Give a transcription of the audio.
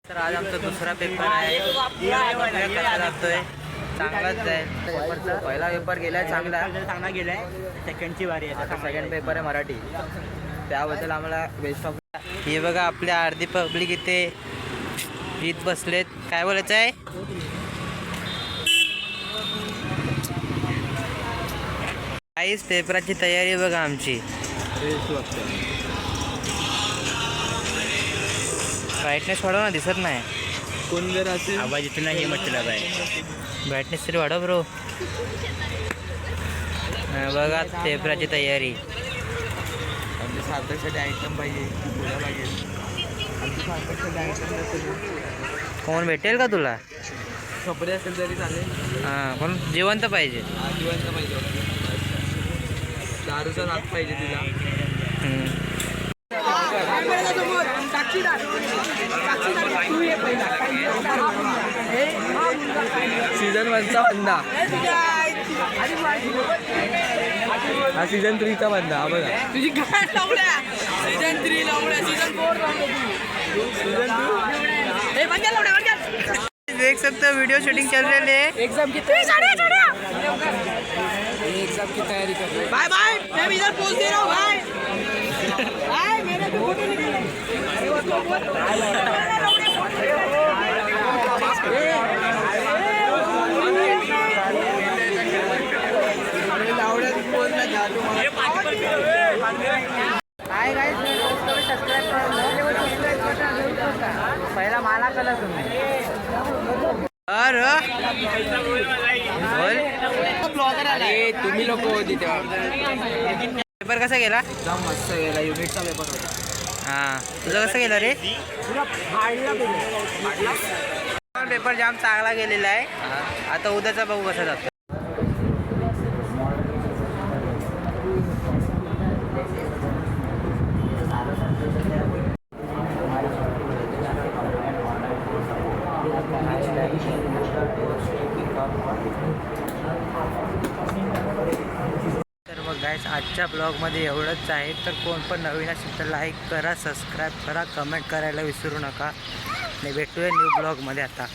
तर आज आमचा दुसरा पेपर आहे. कसा जातोय? चांगलाच जाईल. पेपरचा पहिला पेपर गेलाय चांगला गेलाय. सेकंडची वारी आहे. आता सेकंड पेपर आहे मराठी. त्याबद्दल आम्हाला बेस्ट ऑफ. हे बघा आपल्या अर्धी पब्लिक इथे इथं बसलेत. काय बोलायचं आहे? काहीच पेपराची तयारी बघा आमची. ब्राईटनेस वाढव ना, दिसत नाही. कोण जर असेल आवाज इतना हे मतलब आहे. ब्राईटनेस तरी वाढव ब्रो. बघा पेपराची तयारी. आमच्या सार्थकसाठी आयटम पाहिजे. आमच्या सार्थकसाठी आयटम कोण भेटेल का तुला? कपडे असेल तरी चालेल. हां, पण जिवंत पाहिजे. जिवंत पाहिजे. दारूचा नाद पाहिजे तिला. सीझन 1चा बंदा हा सीझन 3चा बंदा. हा बघा तुझी गाठ लावल्या. सीझन 3 लावल्या, सीझन 4 सीझन 2. हे बंद लावल्या. देख सकते हो वीडियो शूटिंग चल रही है. एग्जाम की तैयारी कर रहे. बाय बाय, मैं इधर पोज दे रहा हूँ. Bye bye. मेरे को फोटो निकले. हाय गाइस, सबस्क्राइब करा. पहिला मला कलर तुम्ही. अरे बोल. अरे तुम्ही लोक होती तेव्हा. पेपर कसा गेला? एकदम मस्त गेला. युनिटचा पेपर होता. हां, तुझं कसं गेलं रे? पेपर जाम चांगला गेलेला आहे. आता उद्याचा बघू कसा जातो. तर मग गाईस, आजच्या ब्लॉगमध्ये एवढंच आहे. तर कोण पण नवीन असेल तर लाईक करा, सबस्क्राईब करा, कमेंट करायला विसरू नका. आणि भेटूया न्यू ब्लॉगमध्ये आता.